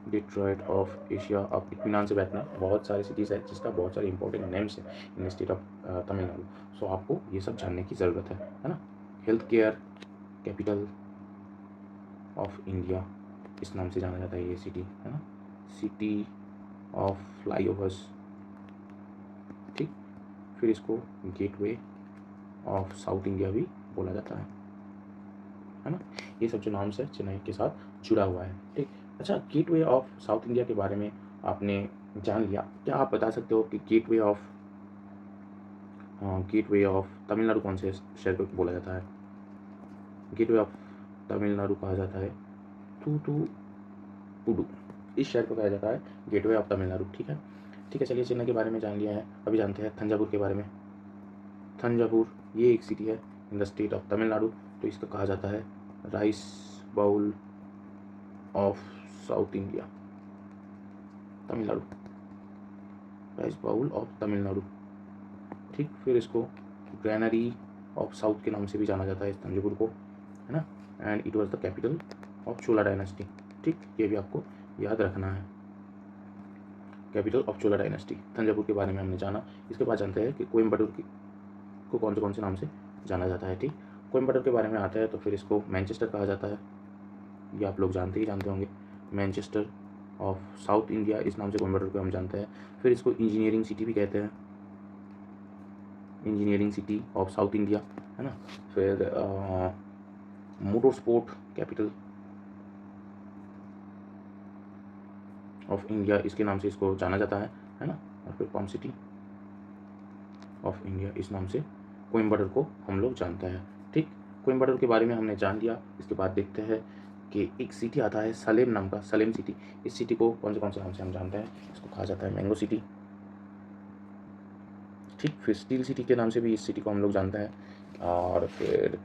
Detroit of Asia. आप इत्मीनान से बैठना, बहुत सारे सिटीज़ है जिसका बहुत सारे इंपॉर्टेंट नेम्स है इन स्टेट ऑफ तमिलनाडु। सो आपको ये सब जानने की ज़रूरत है ना। Health care capital of India, इस नाम से जाना जाता है ये सिटी, है ना। सिटी ऑफ फ्लाईओवर्स, ठीक। फिर इसको गेटवे ऑफ साउथ इंडिया भी बोला जाता है ना। ये सब जो नाम्स है चेन्नई के साथ जुड़ा हुआ है, ठीक। अच्छा, गेटवे ऑफ साउथ इंडिया के बारे में आपने जान लिया, क्या आप बता सकते हो कि गेटवे ऑफ तमिलनाडु कौन से शहर को बोला जाता है। गेटवे ऑफ तमिलनाडु कहा जाता है थूथुकुडी, इस शहर को कहा जाता है गेटवे ऑफ तमिलनाडु, ठीक है। ठीक है, चलिए चेन्नई के बारे में जान लिया है। अभी जानते हैं थंजावुर के बारे में। थंजावुर ये एक सिटी है in the state of Tamil Nadu. तो इसका कहा जाता है rice bowl of South India, Tamil Nadu, rice bowl of Tamil Nadu, ठीक। फिर इसको ग्रैनरी ऑफ साउथ के नाम से भी जाना जाता है इस तंजावुर को, है ना। And it was the capital of Chola dynasty, ठीक। ये भी आपको याद रखना है, capital of Chola dynasty. Thanjavur के बारे में हमने जाना। इसके बाद जानते हैं कि कोयम्बटूर को कौन से नाम से जाना जाता है, ठीक। कोयम्बटूर के बारे में आता है तो फिर इसको मैनचेस्टर कहा जाता है, ये आप लोग जानते होंगे। मैनचेस्टर ऑफ साउथ इंडिया, इस नाम से कोयम्बटूर को हम जानते हैं। फिर इसको इंजीनियरिंग सिटी भी कहते हैं, engineering city of South India, है ना। फिर motor sport capital of India, इसके नाम से इसको जाना जाता है ना। और फिर पॉम सिटी ऑफ इंडिया, इस नाम से कोयम्बटूर को हम लोग जानते हैं, ठीक। कोयम्बटूर के बारे में हमने जान लिया। इसके बाद देखते हैं कि एक सिटी आता है सलेम नाम का, सलेम सिटी। इस सिटी को कौन से नाम से हम जानते हैं, इसको कहा जाता है मैंगो सिटी, ठीक। फिर स्टील सिटी के नाम से भी इस सिटी को हम लोग जानते हैं। और फिर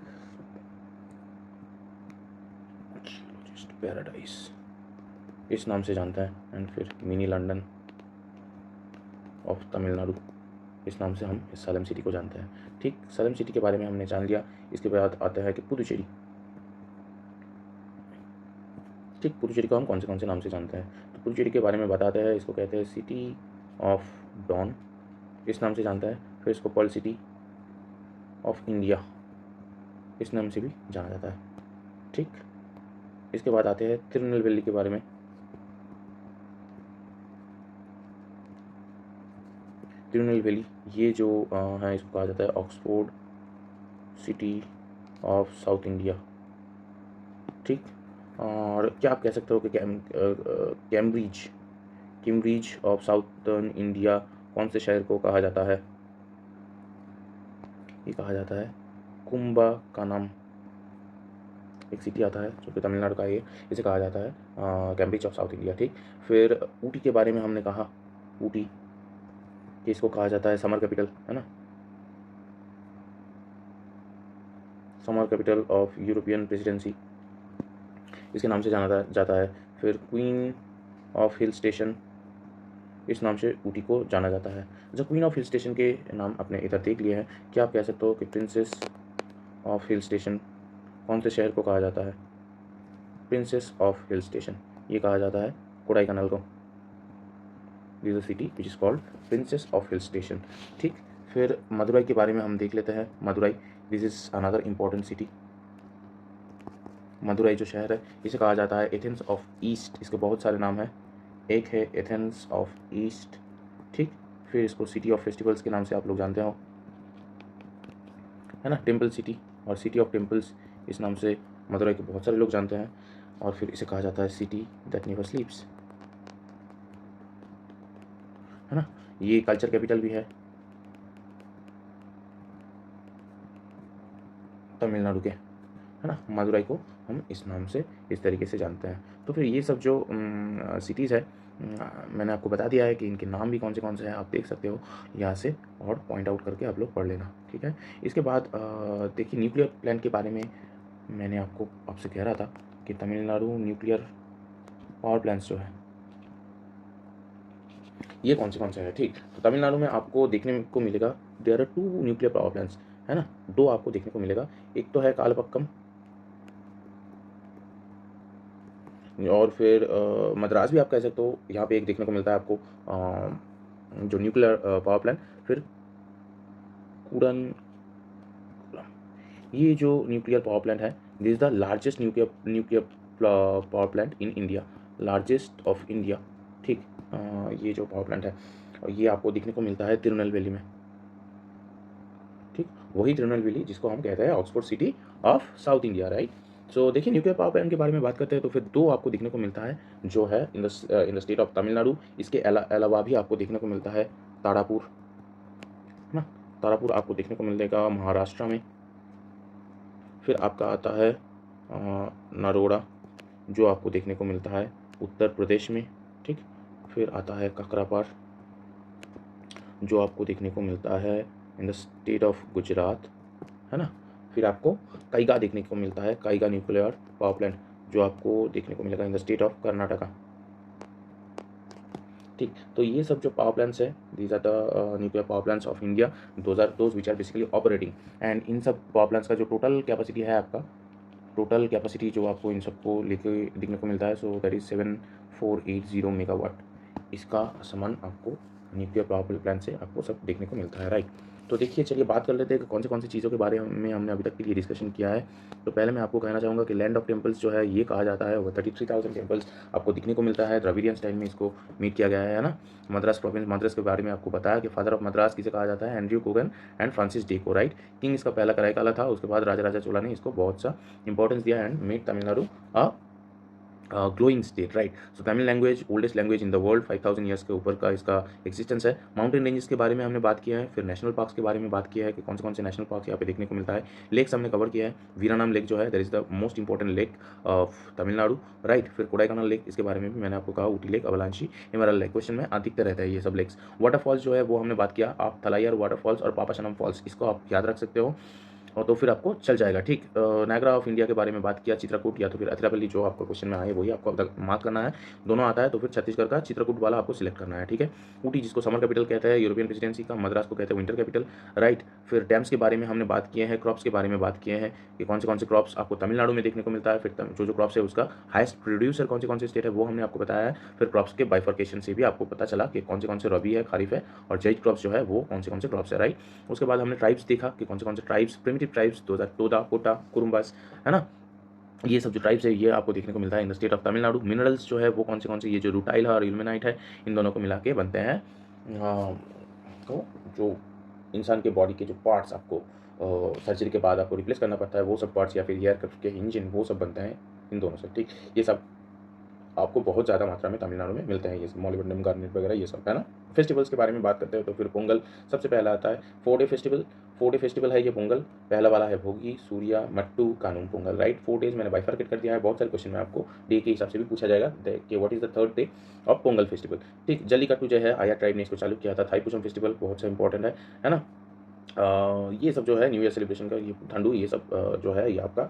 पैराडाइज, इस नाम से जानता है। एंड फिर मिनी लंदन ऑफ तमिलनाडु, इस नाम से हम इस सलेम सिटी को जानते हैं, ठीक। सलेम सिटी के बारे में हमने जान लिया। इसके बाद आता है कि पुदुचेरी, ठीक। पुदुचेरी को हम कौन से नाम से जानते हैं, तो पुदुचेरी के बारे में बताते हैं। इसको कहते हैं सिटी ऑफ डॉन, इस नाम से जानता है। फिर इसको पर्ल सिटी ऑफ इंडिया, इस नाम से भी जाना जाता है, ठीक। इसके बाद आते हैं तिरुनेलवेली के बारे में। तिरुनेलवेली ये जो है इसको कहा जाता है Oxford city of South India, ठीक। और क्या आप कह सकते हो कि कैम्ब्रिज ऑफ साउथर्न इंडिया कौन से शहर को कहा जाता है, ये कहा जाता है कुंभकोणम, एक सिटी आता है जो कि तमिलनाडु का है, इसे कहा जाता है कैम्ब्रिज ऑफ साउथ इंडिया, ठीक। फिर ऊटी के बारे में हमने कहा, ऊटी कि इसको कहा जाता है समर कैपिटल, है ना, summer capital of European presidency, इसके नाम से जाना जाता है। फिर क्वीन ऑफ हिल स्टेशन, इस नाम से ऊटी को जाना जाता है। जब क्वीन ऑफ हिल स्टेशन के नाम अपने इधर देख लिए हैं, क्या आप कह सकते हो कि प्रिंसेस ऑफ हिल स्टेशन कौन से शहर को कहा जाता है, प्रिंसेस ऑफ हिल स्टेशन, ये कहा जाता है कोडाईकनाल को। This is a city which is called princess of hill station. ठीक, फिर मदुरई के बारे में हम देख लेते हैं। Madurai, this is another important city. Madurai जो शहर है इसे कहा जाता है एथेंस ऑफ ईस्ट, इसके बहुत सारे नाम हैं, एक है एथेंस ऑफ ईस्ट। ठीक, फिर इसको सिटी ऑफ फेस्टिवल्स के नाम से आप लोग जानते हो, है ना, टेम्पल सिटी और सिटी ऑफ टेम्पल्स, इस नाम से मदुरई के बहुत सारे लोग जानते हैं। और फिर इसे कहा जाता है सिटी दैट नेवर स्लीप्स, है ना। ये कल्चर कैपिटल भी है तमिलनाडु के, है ना। मदुरई को हम इस नाम से, इस तरीके से जानते हैं। तो फिर ये सब जो सिटीज़ है, मैंने आपको बता दिया है कि इनके नाम भी कौन से हैं, आप देख सकते हो यहाँ से और पॉइंट आउट करके आप लोग पढ़ लेना, ठीक है। इसके बाद देखिए न्यूक्लियर प्लांट के बारे में मैंने आपसे कह रहा था कि तमिलनाडु न्यूक्लियर पावर प्लांट्स जो है ये कौन से हैं। ठीक, तो तमिलनाडु में आपको देखने को मिलेगा there are 2 nuclear power plants, है ना, 2 आपको देखने को मिलेगा। एक तो है कालपक्कम और फिर मद्रास भी आप कह सकते हो, यहाँ पे एक देखने को मिलता है आपको जो न्यूक्लियर पावर प्लांट। फिर कूडन, ये जो न्यूक्लियर पावर प्लांट है this is the largest nuclear power plant in India, largest of India. ठीक, ये जो पावर प्लांट है और ये आपको देखने को मिलता है तिरुनेलवेली में। ठीक, वही तिरुनेलवेली जिसको हम कहते हैं Oxford city of South India, right. So देखिए न्यूक्लियर पावर प्लांट के बारे में बात करते हैं तो फिर 2 आपको देखने को मिलता है जो है in the state of Tamil Nadu. इसके अलावा भी आपको देखने को मिलता है तारापुर, है ना, तारापुर आपको देखने को मिलेगा महाराष्ट्र में। फिर आपका आता है नरोड़ा जो आपको देखने को मिलता है उत्तर प्रदेश में। ठीक, फिर आता है ककरापार जो आपको देखने को मिलता है in the state of Gujarat, है ना। फिर आपको काइगा देखने को मिलता है, काइगा न्यूक्लियर पावर प्लांट जो आपको देखने को मिलेगा in the state of Karnataka. ठीक, तो ये सब जो पावर प्लांट्स है these are the nuclear power plants of India, those which are basically operating. And इन सब पावर प्लांट्स का जो टोटल कैपेसिटी है, आपका टोटल कैपेसिटी जो आपको इन सबको लेके देखने को मिलता है, सो दैट इज 7480 मेगावाट। इसका समान आपको न्यूक्लियर पावर प्लांट से आपको सब देखने को मिलता है, राइट। तो देखिए चलिए बात कर लेते हैं कि कौन सी चीज़ों के बारे में हमने अभी तक के लिए डिस्कशन किया है। तो पहले मैं आपको कहना चाहूँगा कि लैंड ऑफ टेम्पल्स जो है ये कहा जाता है, वो 33,000 टेम्पल्स आपको दिखने को मिलता है। द्रविडियन स्टाइल में इसको मीट किया गया है ना। मद्रास प्रोविंस, मद्रास के बारे में आपको बताया कि फादर ऑफ मद्रास किसे कहा जाता है, Andrew Kogan and Francis deco, right. King इसका पहला कराईकाला था, उसके बाद राजा चोला ने इसको बहुत सा इंपॉर्टेंस दिया and made Tamil Nadu a glowing state, right. So Tamil language oldest language in the world, 5000 years के ऊपर का इसका एग्जिस्टेंस है। माउंटेन रेंजेस के बारे में हमने बात किया है, फिर नेशनल पार्क्स के बारे में बात किया है कि कौन से नेशनल पार्क्स यहाँ पे देखने को मिलता है। लेक्स हमने कवर किया है, वीरानाम लेक जो है that is the most important lake of Tamil Nadu, right. फिर कोडाईकनाल लेक, इसके बारे में भी मैंने आपको कहा, Ooty lake, Avalanche, Emerald lake, question में अधिकतर रहता है ये सब लेक्स। वाटरफॉल्स जो है वो हमने बात किया, आप थलाइयार वाटरफॉल्स और पापाशनम फॉल्स, इसको आप याद रख सकते हो और तो फिर आपको चल जाएगा, ठीक। नायग्रा ऑफ इंडिया के बारे में बात किया, चित्रकूट या तो फिर अथिरापल्ली, जो आपको क्वेश्चन में आए वही आपको अब तक मार्क करना है। दोनों आता है तो फिर छत्तीसगढ़ का चित्रकूट वाला आपको सिलेक्ट करना है, ठीक है। ऊटी जिसको समर कैपिटल कहते हैं यूरोपियन प्रेसिडेंसी का, मद्रास को कहते हैं विंटर कैपिटल, राइट। फिर डैम्स के बारे में हमने बात किए हैं, क्रॉप्स के बारे में बात किए हैं कि कौन से क्रॉप्स आपको तमिलनाडु में देखने को मिलता है। फिर जो क्रॉप्स है उसका हाईएस्ट प्रोड्यूसर कौन से स्टेट है वो हमने आपको बताया है। फिर क्रॉप्स के बाइफर्केशन से भी आपको पता चला कि कौन से रबी है, खरीफ है, और जैद क्रॉप्स जो है वो कौन से क्रॉप्स है, राइट। उसके बाद हमने ट्राइब्स देखा कि कौन से tribes, primitive tribes, Toda, Kota, Kurumbas, है ना। ये सब जो ट्राइब्स है ये आपको देखने को मिलता है in the state of Tamil Nadu. Minerals जो है वो कौन से, ये जो रूटाइल है और इल्मेनाइट है, इन दोनों को मिला के बनते हैं तो जो इंसान के बॉडी के जो पार्ट्स आपको सर्जरी के बाद आपको रिप्लेस करना पड़ता है, वो सब पार्ट्स, या फिर एयरक्राफ्ट के इंजन, वो सब बनते हैं इन दोनों से, ठीक। ये सब आपको बहुत ज़्यादा मात्रा में तमिलनाडु में मिलते हैं, ये मॉलिबेडनम, गार्नेट वगैरह ये सब, है ना। फेस्टिवल्स के बारे में बात करते हैं तो फिर पोंगल सबसे पहला आता है। 4 डे फेस्टिवल है ये पोंगल। पहला वाला है भोगी, सूर्या, मट्टू, कानून पोंगल, राइट। 4 डेज मैंने बाइफर्केट कर दिया है, बहुत सारे क्वेश्चन में आपको डे के हिसाब से भी पूछा जाएगा कि what is the third day of Pongal festival, ठीक। जल्लीकट्टू जो है आया ट्राइब ने इसको चालू किया था। थाईपुसम फेस्टिवल बहुत सा इंपॉर्टेंट है ना। ये सब जो है न्यू ईयर सेलिब्रेशन का, ये ठंडू, ये सब जो है ये आपका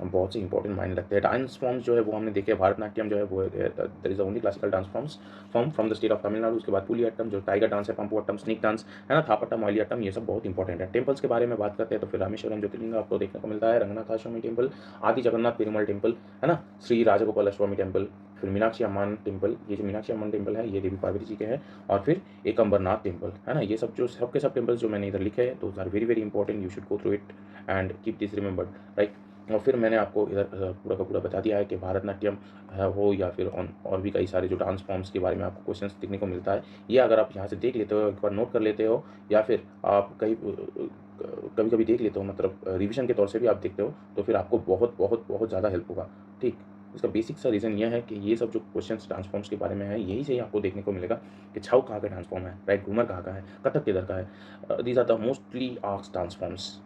बहुत से इंपॉर्टेंट मायने रखते हैं। डांस फॉर्म्स जो है वो हमने देखे, भारतनाट्यम जो है वो there is only classical dance form from the state of Tamil Nadu. उसके बाद पुलियट्टम जो टाइगर डांस है, पंपुअट्टम स्नेक डांस है ना, थापट्टम, मोहिनीअट्टम, ये सब बहुत इंपॉर्टेंट है। टेम्पल्स के बारे में बात करते हैं तो फिर रामेश्वरम ज्योतिर्लिंग आपको देखने को मिलता है, रंगनाथास्वामी टेम्पल, आदि जगन्नाथ पेरुमल टेम्पल है ना, श्री राजगोपाल स्वामी टेम्पल, फिर मीनाक्षी अम्मन टेम्पल, ये जो मीनाक्षी अम्मन टेम्पल है ये देवी पार्वती जी के हैं, और फिर एकम्बरनाथ टेम्पल है ना। ये सब जो सबके सब टेम्पल्स जो मैंने इधर लिखे हैं those are very very important, you should go through it and keep this remembered, right. और फिर मैंने आपको इधर पूरा का पूरा बता दिया है कि भारतनाट्यम हो या फिर और भी कई सारे जो डांस फॉर्म्स के बारे में आपको क्वेश्चंस देखने को मिलता है, ये अगर आप यहाँ से देख लेते हो, एक बार नोट कर लेते हो, या फिर आप कहीं कभी कभी देख लेते हो, मतलब रिवीजन के तौर से भी आप देखते हो, तो फिर आपको बहुत बहुत बहुत ज़्यादा हेल्प होगा, ठीक। इसका बेसिक सा रीज़न यह है कि ये सब जो क्वेश्चंस डांस फॉर्म्स के बारे में है, यही से ही आपको देखने को मिलेगा कि छाऊ कहाँ का डांस फॉर्म है, राइट, घूमर कहाँ का है, कथक किधर का है। These are the mostly asked dance forms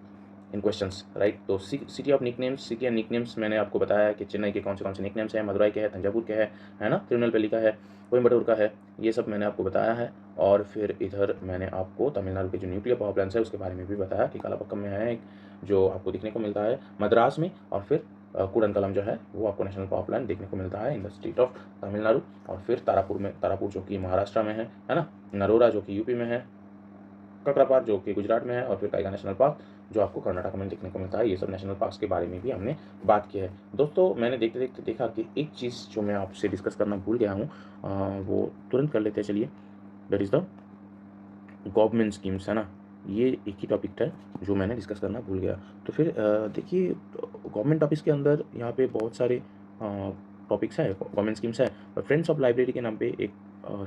in questions, right. तो city of nicknames, city and nicknames मैंने आपको बताया है कि चेन्नई के कौन से निकनेम्स हैं, मदुरई के है, तंजावुर के है ना, तिरुनेलवेली का है, कोयम्बटूर का है, ये सब मैंने आपको बताया है। और फिर इधर मैंने आपको तमिलनाडु के जो न्यूक्लियर पावर प्लांट्स है उसके बारे में भी बताया कि कालापक्कम में है एक जो आपको देखने को मिलता है, मद्रास में, और फिर कुडनकलम जो है वो आपको नेशनल पावर प्लांट देखने को मिलता है in the state of Tamil Nadu. और फिर तारापुर जो कि महाराष्ट्र में है ना, नरोरा जो कि यूपी में है, ककरापार जो कि गुजरात में है, और फिर टाइगर नेशनल पार्क जो आपको कर्नाटक में देखने को मिलता है। ये सब नेशनल पार्क्स के बारे में भी हमने बात की है। दोस्तों मैंने देखते देखते देखा कि एक चीज़ जो मैं आपसे डिस्कस करना भूल गया हूँ, वो तुरंत कर लेते हैं, चलिए। That is the government schemes, है ना। ये एक ही टॉपिक था जो मैंने डिस्कस करना भूल गया। तो फिर देखिए गवर्नमेंट टॉपिक्स के अंदर यहाँ पे बहुत सारे टॉपिक्स है, गवर्नमेंट स्कीम्स है। और फ्रेंड्स ऑफ लाइब्रेरी के नाम पे एक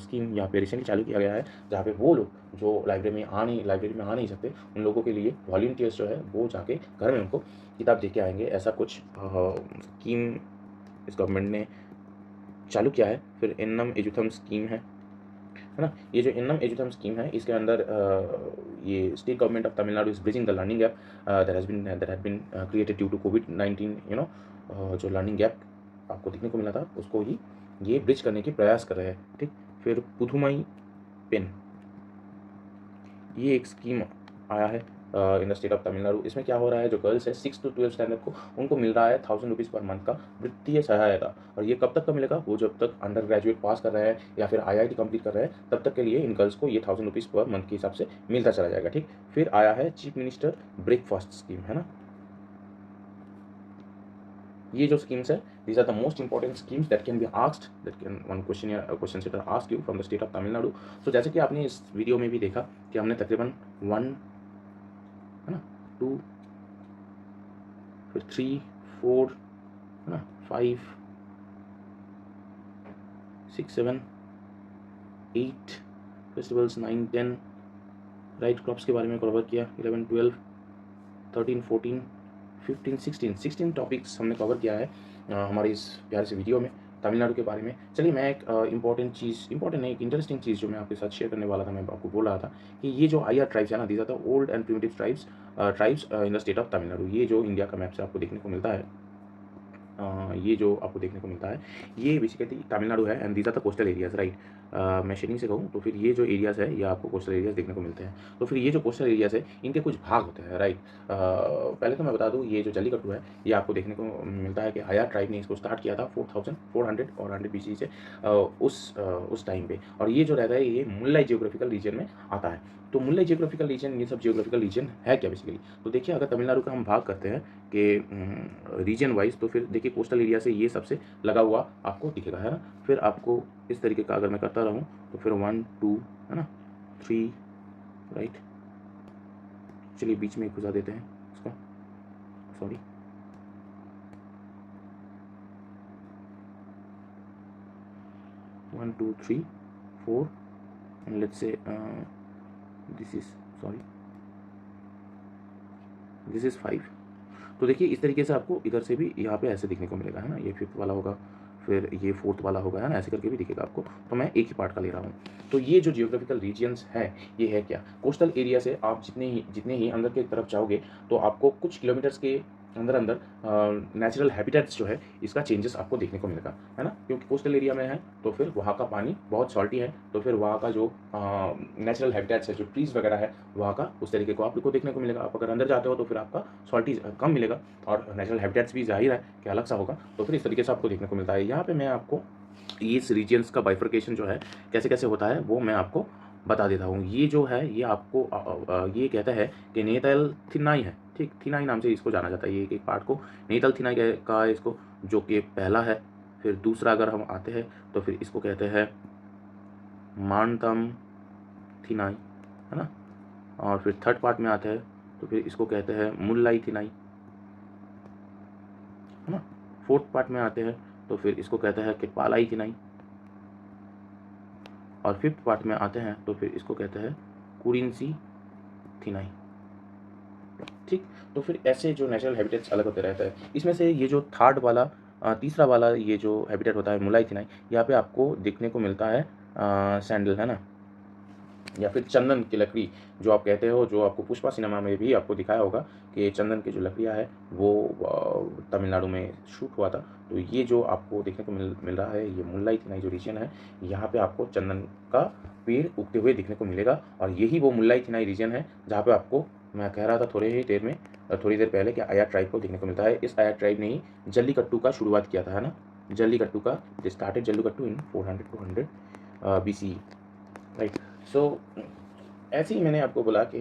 स्कीम यहाँ पे रिसेंटली चालू किया गया है, जहाँ पे वो लोग जो लाइब्रेरी में आ नहीं सकते, उन लोगों के लिए वॉलंटियर्स जो है वो जाके घर में उनको किताब दे के आएंगे। ऐसा कुछ स्कीम इस गवर्नमेंट ने चालू किया है। फिर एन्नम एजुथम स्कीम है ना। ये जो एन्नम एजुथम स्कीम है इसके अंदर ये state government of Tamil Nadu is bridging the learning gap that has been created due to कोविड-19, यू नो। जो लर्निंग गैप आपको देखने को मिला था उसको ही ये ब्रिज करने के प्रयास कर रहे हैं, ठीक। फिर पुधुमाई पेन, ये एक स्कीम आया है in the state of Tamil Nadu. इसमें क्या हो रहा है, जो गर्ल्स है 6 to 12 स्टैंडर्ड को, उनको मिल रहा है 1000 रुपीज़ पर मंथ का वित्तीय सहायता। और ये कब तक का मिलेगा, वो जब तक अंडर ग्रेजुएट पास कर रहे हैं या फिर IIT कंप्लीट कर रहे हैं, तब तक के लिए इन गर्ल्स को ये 1000 रुपीज़ पर मंथ के हिसाब से मिलता चला जाएगा, ठीक। फिर आया है चीफ मिनिस्टर ब्रेकफास्ट स्कीम, है ना। ये जो स्कीम्स है, these are the most important schemes that can be asked, that can one question setter ask you from the state of Tamil Nadu. सो जैसे कि आपने इस वीडियो में भी देखा कि हमने तकरीबन 1 है ना, 2, फिर 3, 4 है ना, 5, 6, 7, 8 फेस्टिवल्स, 9, 10 राइट, क्रॉप्स के बारे में कवर किया, 11, 12, 13, 14, 15, 16 टॉपिक्स हमने कवर किया है हमारे इस प्यारे से वीडियो में तमिलनाडु के बारे में। चलिए मैं एक इंपॉर्टेंट नहीं, एक इंटरेस्टिंग चीज़ जो मैं आपके साथ शेयर करने वाला था, मैं आपको बोल रहा था कि ये जो IR ट्राइब्स है ना, these are the old and primitive tribes in the state of Tamil Nadu. ये जो इंडिया का मैप से आपको देखने को मिलता है, ये जो आपको देखने को मिलता है, ये बेसिकली तमिलनाडु है and these are the coastal areas, right. मैं शेयरिंग से कहूँ तो फिर ये जो एरियाज़ है ये आपको कोस्टल एरियाज़ देखने को मिलते हैं। तो फिर ये जो कोस्टल एरियाज़ है इनके कुछ भाग होते हैं, राइट। पहले तो मैं बता दूँ, ये जो जल्लीकट्टू है ये आपको देखने को मिलता है कि IR ट्राइब ने इसको स्टार्ट किया था 4400 और 100 BC से उस टाइम पे। और ये जो रहता है ये मुल्लाई जियोग्राफिकल रीजन में आता है। तो मुल्लाई जियोग्राफिकल रीजन, ये सब जियोग्राफिकल रीजन है क्या बेसिकली। तो देखिए अगर तमिलनाडु का हम भाग करते हैं कि रीजन वाइज, तो फिर देखिए कोस्टल एरिया से ये सबसे लगा हुआ आपको दिखेगा, है ना। फिर आपको इस तरीके का अगर मैं करता रहूँ तो फिर 1, 2 है ना, 3 राइट। चलिए बीच में घुसा देते हैं इसको, sorry. One, 2, 3, 4 and let's say this is 5। तो देखिए इस तरीके से आपको इधर से भी यहाँ पे ऐसे दिखने को मिलेगा, है ना। ये 5th वाला होगा, फिर ये 4th वाला होगा, है ना, ऐसे करके भी दिखेगा आपको। तो मैं एक ही पार्ट का ले रहा हूँ। तो ये जो जियोग्राफिकल रीजियंस है ये है क्या, कोस्टल एरिया से आप जितने ही अंदर की तरफ जाओगे तो आपको कुछ किलोमीटर्स के अंदर अंदर नेचुरल हैबिटेट्स जो है इसका चेंजेस आपको देखने को मिलेगा, है ना, क्योंकि कोस्टल एरिया में है तो फिर वहाँ का पानी बहुत सॉल्टी है, तो फिर वहाँ का जो नेचुरल हैबिटेट्स है, जो ट्रीज़ वगैरह है वहाँ का उस तरीके को आपको देखने को मिलेगा। आप अगर अंदर जाते हो तो फिर आपका सॉल्टी कम मिलेगा और नेचुरल हैबिटेट्स भी ज़ाहिर है कि अलग सा होगा, तो फिर इस तरीके से आपको देखने को मिलता है। यहाँ पे मैं आपको इस रीजन्स का बाइफर्केशन जो है कैसे कैसे होता है वो मैं आपको बता देता हूँ। ये जो है ये आपको ये कहता है कि नेतल थिनाई है, ठीक, थिनाई नाम से इसको जाना जाता है। ये एक पार्ट को नेतल थिनाई का इसको, जो कि पहला है। फिर दूसरा अगर हम आते हैं तो फिर इसको कहते हैं मानतम थिनाई, है ना। और फिर थर्ड पार्ट में आते हैं तो फिर इसको कहते हैं मुल्लाई थिनाई, है ना। फोर्थ पार्ट में आते हैं तो फिर इसको कहते हैं कि पालाई थिनाई। और फिफ्थ पार्ट में आते हैं तो फिर इसको कहते हैं कुरिंसी थिनाई, ठीक। तो फिर ऐसे जो नेचुरल हैबिटेट्स अलग होते रहते हैं। इसमें से ये जो थर्ड वाला तीसरा वाला ये जो हैबिटेट होता है मुलाई थिनाई, यहाँ पे आपको देखने को मिलता है सैंडल, है ना, या फिर चंदन की लकड़ी जो आप कहते हो, जो आपको पुष्पा सिनेमा में भी आपको दिखाया होगा कि चंदन की जो लकड़ियाँ है वो तमिलनाडु में शूट हुआ था। तो ये जो आपको देखने को मिल रहा है, ये मुल्लाई थिनाई जो रीजन है, यहाँ पे आपको चंदन का पेड़ उगते हुए देखने को मिलेगा। और यही वो मुल्लाई थिनाई रीजन है जहाँ पे आपको मैं कह रहा था थोड़ी देर पहले कि आया ट्राइब को देखने को मिलता है। इस आया ट्राइब ने ही जल्लीकट्टू का शुरुआत किया था, है ना, जल्लीकट्टू का started Jallikattu in 400 to 100 BCE, right. So ऐसे ही मैंने आपको बोला कि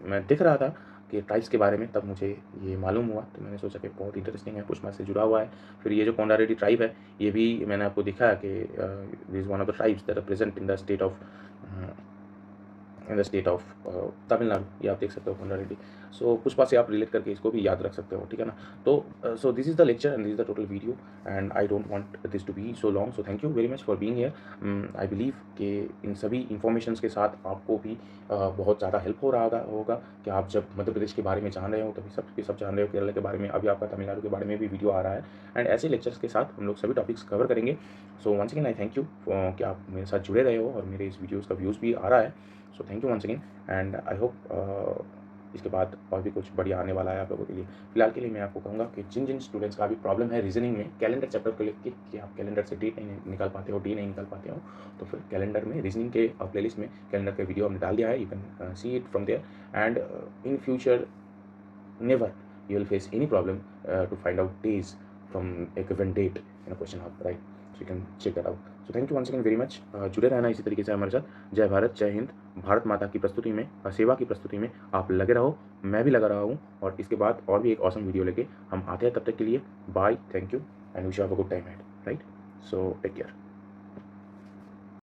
मैं दिख रहा था कि ट्राइब्स के बारे में, तब मुझे ये मालूम हुआ, तो मैंने सोचा कि बहुत इंटरेस्टिंग है, पुष्पा से जुड़ा हुआ है। फिर ये जो कोंडारेड्डी ट्राइब है ये भी मैंने आपको दिखाया कि this one of the tribes that are present in the state of Tamil Nadu. ये आप देख सकते हो कोंडारेड्डी। सो पुष्पा से आप रिलेट करके इसको भी याद रख सकते हो, ठीक है ना। तो so this is the lecture and this is the total video and I don't want this to be so long. So thank you very much for being here. I believe कि इन सभी इन्फॉर्मेशंस के साथ आपको भी बहुत ज़्यादा help हो रहा होगा कि आप जब मध्य प्रदेश के बारे में जान रहे हो तभी सब के सब जान रहे हो, केरला के बारे में, अभी आपका तमिलनाडु के बारे में भी वीडियो आ रहा है। एंड ऐसे लेक्चर्स के साथ हम लोग सभी टॉपिक्स कवर करेंगे। So once again I thank you कि आप मेरे साथ जुड़े रहे हो और मेरे इस वीडियोज़ का व्यूज़ भी आ रहा है। So thank you once again and I hope इसके बाद और भी कुछ बढ़िया आने वाला है आप लोगों के लिए। फिलहाल के लिए मैं आपको कहूँगा कि जिन जिन स्टूडेंट्स का भी प्रॉब्लम है रीजनिंग में, कैलेंडर चैप्टर को लेकर कि आप कैलेंडर से डेट नहीं निकाल पाते हो, डी नहीं निकाल पाते हो, तो फिर कैलेंडर में रीजनिंग के प्लेलिस्ट में कैलेंडर का वीडियो हमने डाल दिया है। You can see it from there and in future never you will face any problem to find out days from a given date in a question hub, right? So you can check that out. So thank you once again very much. जुड़े रहना इसी तरीके से हमारे साथ। जय भारत, जय हिंद। भारत माता की प्रस्तुति में, सेवा की प्रस्तुति में आप लगे रहो, मैं भी लगा रहा हूँ, और इसके बाद और भी एक ऑसम वीडियो लेके हम आते हैं। तब तक के लिए bye, thank you and wish you have a good time ahead, right. So take care.